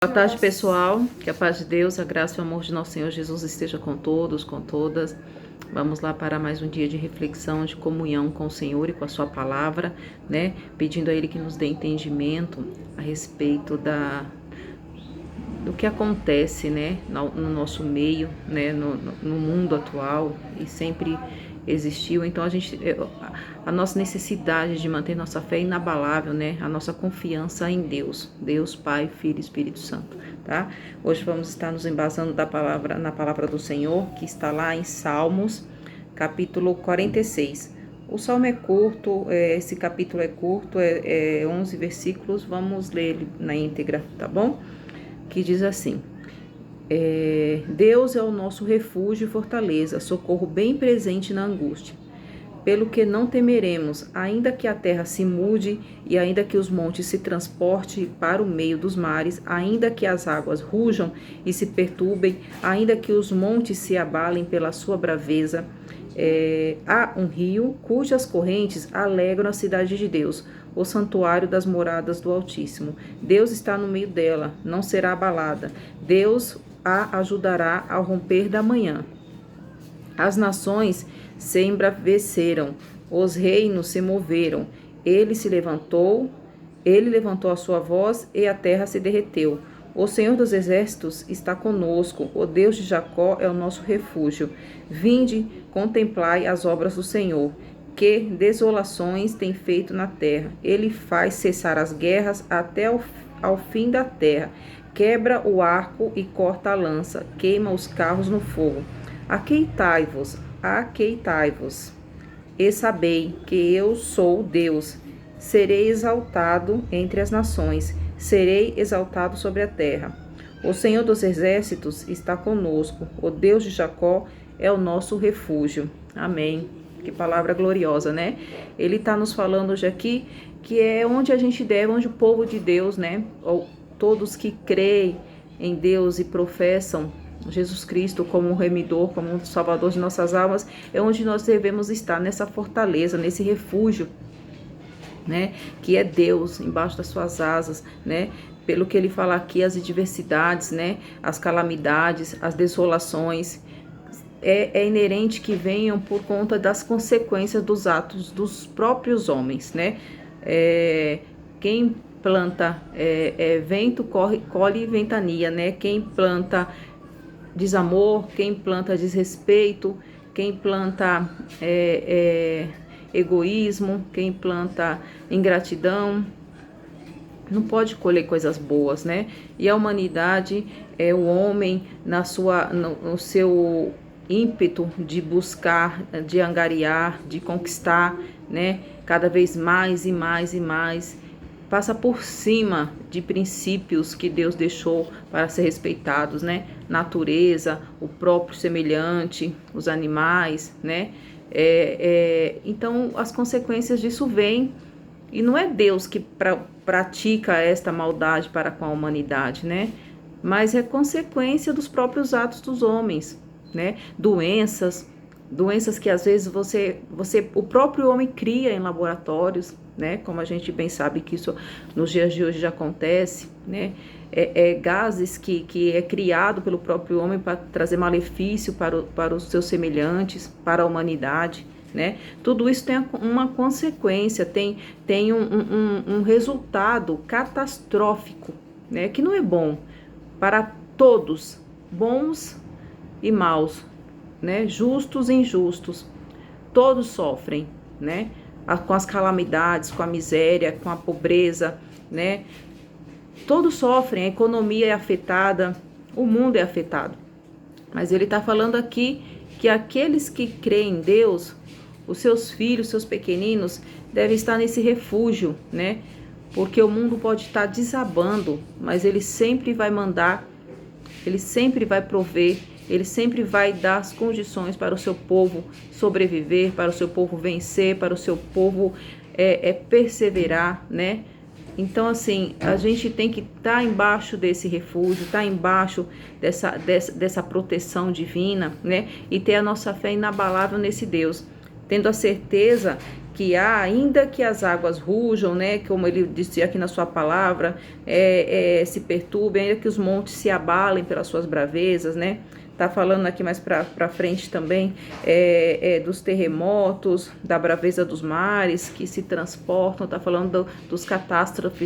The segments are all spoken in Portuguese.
Boa tarde, pessoal. Que a paz de Deus, a graça e o amor de nosso Senhor Jesus esteja com todos, com todas. Vamos lá para mais um dia de reflexão, de comunhão com o Senhor e com a sua palavra, né? Pedindo a Ele que nos dê entendimento a respeito do que acontece, né? No nosso meio, né? No mundo atual e sempre existiu. Então a nossa necessidade de manter nossa fé inabalável, né? A nossa confiança em Deus, Deus Pai, Filho e Espírito Santo, tá? Hoje vamos estar nos embasando na palavra do Senhor, que está lá em Salmos, capítulo 46. O salmo é curto, esse capítulo é curto, 11 versículos, vamos ler ele na íntegra, tá bom? Que diz assim: Deus é o nosso refúgio e fortaleza, socorro bem presente na angústia. Pelo que não temeremos, ainda que a terra se mude e ainda que os montes se transportem para o meio dos mares, ainda que as águas rujam e se perturbem, ainda que os montes se abalem pela sua braveza. Há um rio cujas correntes alegram a cidade de Deus, o santuário das moradas do Altíssimo. Deus está no meio dela, não será abalada. Deus a ajudará ao romper da manhã. As nações se embraveceram, os reinos se moveram. Ele levantou a sua voz e a terra se derreteu. O Senhor dos Exércitos está conosco, o Deus de Jacó é o nosso refúgio. Vinde, contemplai as obras do Senhor, que desolações tem feito na terra. Ele faz cessar as guerras até ao fim da terra. Quebra o arco e corta a lança, queima os carros no fogo. Aqueitai-vos, e sabei que eu sou Deus. Serei exaltado entre as nações, serei exaltado sobre a terra. O Senhor dos Exércitos está conosco, o Deus de Jacó é o nosso refúgio. Amém. Que palavra gloriosa, né? Ele está nos falando hoje aqui que é onde a gente deve, onde o povo de Deus, né? Ou todos que creem em Deus e professam Jesus Cristo como um remidor, como um salvador de nossas almas, é onde nós devemos estar, nessa fortaleza, nesse refúgio, né? Que é Deus, embaixo das suas asas, né? Pelo que ele fala aqui, as adversidades, né? As calamidades, as desolações, é inerente que venham por conta das consequências dos atos dos próprios homens, né? Quem planta vento, colhe ventania, né? Quem planta desamor, quem planta desrespeito, quem planta egoísmo, quem planta ingratidão, não pode colher coisas boas, né? E a humanidade, o homem, no seu ímpeto de buscar, de angariar, de conquistar, né? Cada vez mais e mais e mais, passa por cima de princípios que Deus deixou para ser respeitados, né? Natureza, o próprio semelhante, os animais, né? Então, as consequências disso vêm, e não é Deus que pratica esta maldade para com a humanidade, né? Mas é consequência dos próprios atos dos homens, né? Doenças que às vezes o próprio homem cria em laboratórios, né? Como a gente bem sabe que isso nos dias de hoje já acontece, né? Gases que é criado pelo próprio homem para trazer malefício para os seus semelhantes, para a humanidade, né? Tudo isso tem uma consequência, tem um resultado catastrófico, né? Que não é bom para todos, bons e maus, né? Justos e injustos, todos sofrem, né? Com as calamidades, com a miséria, com a pobreza, né? Todos sofrem, a economia é afetada, o mundo é afetado. Mas ele está falando aqui que aqueles que creem em Deus, os seus filhos, seus pequeninos, devem estar nesse refúgio, né? Porque o mundo pode estar desabando, mas ele sempre vai mandar, ele sempre vai prover, ele sempre vai dar as condições para o seu povo sobreviver, para o seu povo vencer, para o seu povo perseverar, né? Então, assim, a gente tem que estar embaixo desse refúgio, estar embaixo dessa proteção divina, né? E ter a nossa fé inabalável nesse Deus, tendo a certeza que há, ainda que as águas rujam, né, como ele disse aqui na sua palavra, se perturbem, ainda que os montes se abalem pelas suas bravezas, né? Tá falando aqui mais para frente também dos terremotos, da braveza dos mares que se transportam. Tá falando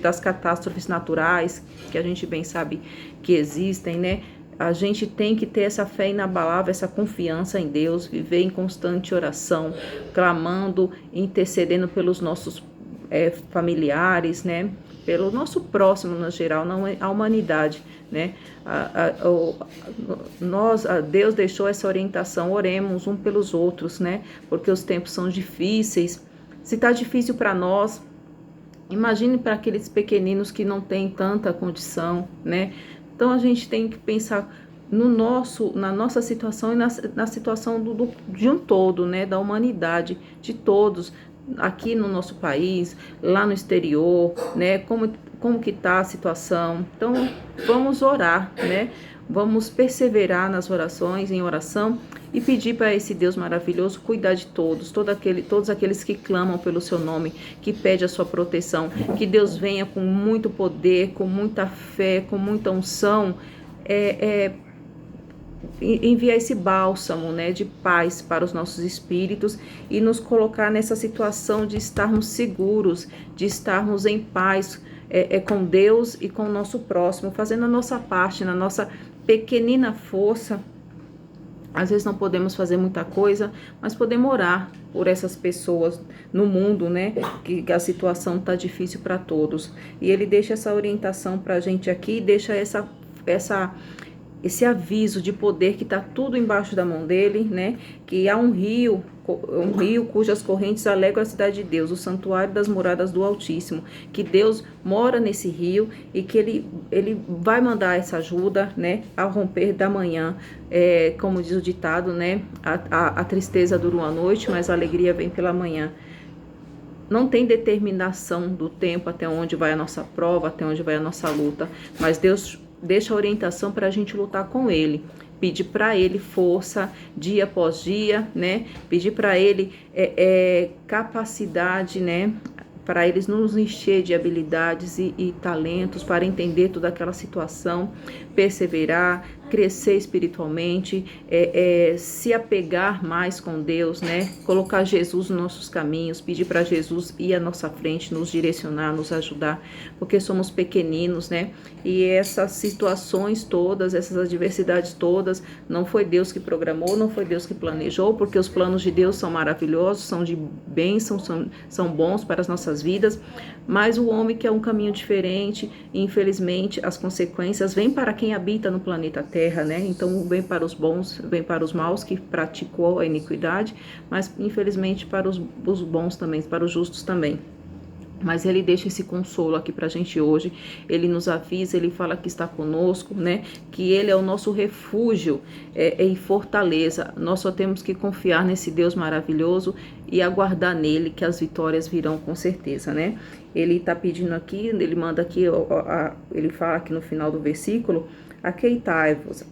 das catástrofes naturais, que a gente bem sabe que existem, né? A gente tem que ter essa fé inabalável, essa confiança em Deus, viver em constante oração, clamando, intercedendo pelos nossos familiares, né? Pelo nosso próximo no geral, não a humanidade, né? Deus deixou essa orientação, oremos um pelos outros, né? Porque os tempos são difíceis. Se está difícil para nós, imagine para aqueles pequeninos que não têm tanta condição, né? Então a gente tem que pensar na nossa situação e na situação de um todo, né? Da humanidade, de todos, aqui no nosso país, lá no exterior, né? Como que está a situação. Então vamos orar, né? Vamos perseverar nas orações, em oração, e pedir para esse Deus maravilhoso cuidar de todos, todos aqueles que clamam pelo seu nome, que pede a sua proteção, que Deus venha com muito poder, com muita fé, com muita unção, enviar esse bálsamo, né, de paz para os nossos espíritos e nos colocar nessa situação de estarmos seguros, de estarmos em paz com Deus e com o nosso próximo, fazendo a nossa parte, na nossa pequenina força. Às vezes não podemos fazer muita coisa, mas podemos orar por essas pessoas no mundo, né? Que a situação está difícil para todos. E ele deixa essa orientação para a gente aqui, deixa esse aviso de poder que está tudo embaixo da mão dele, né? Que há um rio cujas correntes alegram a cidade de Deus, o santuário das moradas do Altíssimo, que Deus mora nesse rio e que ele vai mandar essa ajuda, né? Ao romper da manhã, como diz o ditado, né? A tristeza dura uma noite, mas a alegria vem pela manhã. Não tem determinação do tempo até onde vai a nossa prova, até onde vai a nossa luta, mas Deus deixa a orientação para a gente lutar com Ele, pedir para Ele força dia após dia, né? Pedir para Ele capacidade, né? Para eles nos encher de habilidades e talentos para entender toda aquela situação, perseverar, crescer espiritualmente, se apegar mais com Deus, né? Colocar Jesus nos nossos caminhos, pedir para Jesus ir à nossa frente, nos direcionar, nos ajudar, porque somos pequeninos, né? E essas situações todas, essas adversidades todas, não foi Deus que programou, não foi Deus que planejou, porque os planos de Deus são maravilhosos, são de bênção, são bons para as nossas vidas, mas o homem quer um caminho diferente e infelizmente as consequências vêm para quem habita no planeta Terra, né? Então vem para os bons, vem para os maus que praticou a iniquidade, mas infelizmente para os bons também, para os justos também. Mas ele deixa esse consolo aqui pra gente hoje, ele nos avisa, ele fala que está conosco, né? Que ele é o nosso refúgio e fortaleza. Nós só temos que confiar nesse Deus maravilhoso e aguardar nele que as vitórias virão com certeza, né? Ele tá pedindo aqui, ele manda aqui, ele fala aqui no final do versículo: aquietai-vos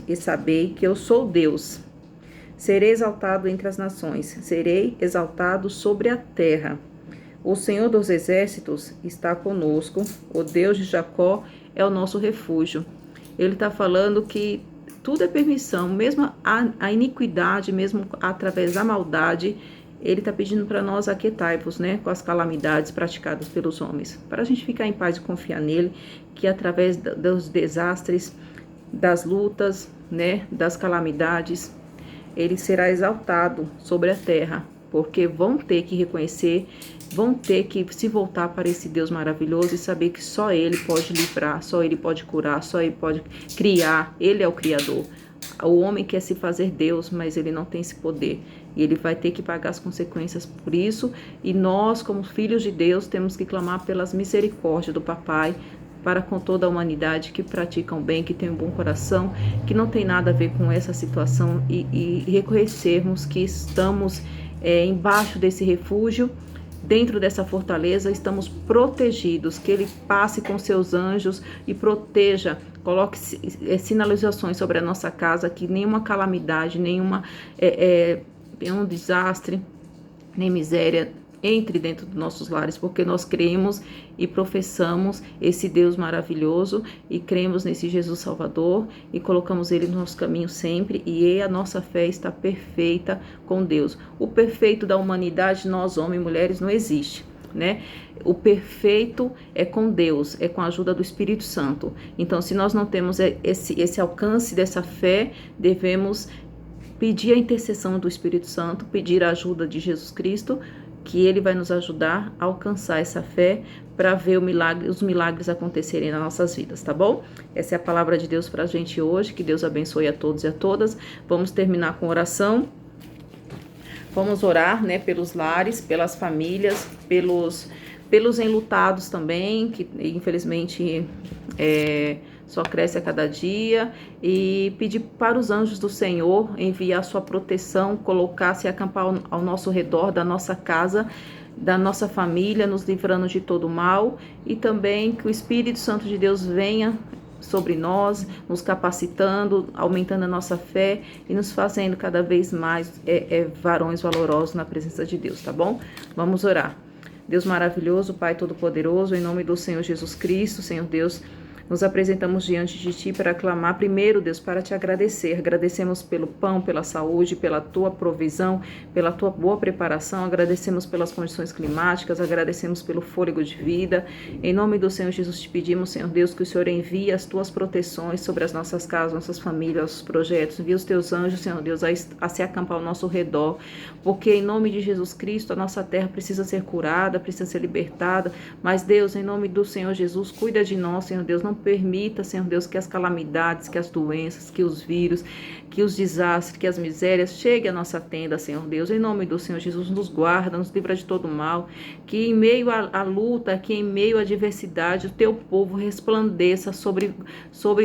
e sabei que eu sou Deus. Serei exaltado entre as nações, serei exaltado sobre a terra. O Senhor dos Exércitos está conosco, o Deus de Jacó é o nosso refúgio. Ele está falando que tudo é permissão, mesmo a iniquidade, mesmo através da maldade, ele está pedindo para nós aquietai-vos, né, com as calamidades praticadas pelos homens, para a gente ficar em paz e confiar nele, que através dos desastres, das lutas, né, das calamidades, ele será exaltado sobre a terra, porque vão ter que reconhecer, vão ter que se voltar para esse Deus maravilhoso e saber que só Ele pode livrar, só Ele pode curar, só Ele pode criar, Ele é o Criador. O homem quer se fazer Deus, mas ele não tem esse poder. E ele vai ter que pagar as consequências por isso. E nós, como filhos de Deus, temos que clamar pelas misericórdias do Papai, para com toda a humanidade que praticam bem, que tem um bom coração, que não tem nada a ver com essa situação e reconhecermos que estamos embaixo desse refúgio, dentro dessa fortaleza, estamos protegidos, que Ele passe com seus anjos e proteja, coloque sinalizações sobre a nossa casa, que nenhuma calamidade, nenhum desastre, nem miséria entre dentro dos nossos lares, porque nós cremos e professamos esse Deus maravilhoso e cremos nesse Jesus Salvador e colocamos Ele no nosso caminho sempre, e a nossa fé está perfeita com Deus. O perfeito da humanidade, nós homens e mulheres, não existe, né? O perfeito é com Deus, é com a ajuda do Espírito Santo. Então, se nós não temos esse alcance dessa fé, devemos pedir a intercessão do Espírito Santo, pedir a ajuda de Jesus Cristo, que Ele vai nos ajudar a alcançar essa fé para ver os milagres acontecerem nas nossas vidas, tá bom? Essa é a palavra de Deus para a gente hoje, que Deus abençoe a todos e a todas. Vamos terminar com oração. Vamos orar, né, pelos lares, pelas famílias, pelos enlutados também, que infelizmente só cresce a cada dia, e pedir para os anjos do Senhor enviar sua proteção, colocar, se acampar ao nosso redor da nossa casa, da nossa família, nos livrando de todo mal, e também que o Espírito Santo de Deus venha sobre nós, nos capacitando, aumentando a nossa fé e nos fazendo cada vez mais varões valorosos na presença de Deus, tá bom? Vamos orar. Deus maravilhoso, Pai Todo-Poderoso, em nome do Senhor Jesus Cristo, Senhor Deus, nos apresentamos diante de Ti para clamar primeiro, Deus, para Te agradecer. Agradecemos pelo pão, pela saúde, pela Tua provisão, pela Tua boa preparação. Agradecemos pelas condições climáticas, agradecemos pelo fôlego de vida. Em nome do Senhor Jesus te pedimos, Senhor Deus, que o Senhor envie as Tuas proteções sobre as nossas casas, nossas famílias, nossos projetos. Envie os Teus anjos, Senhor Deus, a se acampar ao nosso redor, porque em nome de Jesus Cristo a nossa terra precisa ser curada, precisa ser libertada. Mas Deus, em nome do Senhor Jesus, cuida de nós, Senhor Deus, não permita, Senhor Deus, que as calamidades, que as doenças, que os vírus, que os desastres, que as misérias cheguem à nossa tenda, Senhor Deus. Em nome do Senhor Jesus, nos guarda, nos livra de todo mal. Que em meio à luta, que em meio à adversidade, o Teu povo resplandeça sobre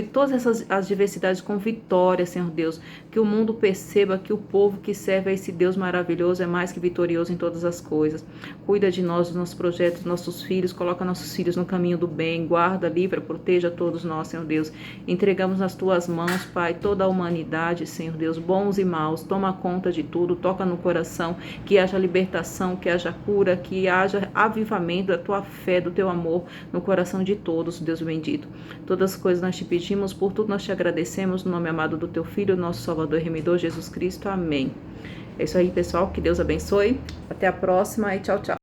todas essas adversidades com vitória, Senhor Deus. Que o mundo perceba que o povo que serve a esse Deus maravilhoso é mais que vitorioso em todas as coisas. Cuida de nós, dos nossos projetos, dos nossos filhos, coloca nossos filhos no caminho do bem, guarda, livra, proteja a todos nós, Senhor Deus. Entregamos nas Tuas mãos, Pai, toda a humanidade, Senhor Deus, bons e maus. Toma conta de tudo, toca no coração, que haja libertação, que haja cura, que haja avivamento da Tua fé, do Teu amor no coração de todos, Deus bendito. Todas as coisas nós te pedimos, por tudo nós te agradecemos, no nome amado do Teu Filho, nosso Salvador e Remidor, Jesus Cristo. Amém. É isso aí, pessoal. Que Deus abençoe. Até a próxima e tchau, tchau.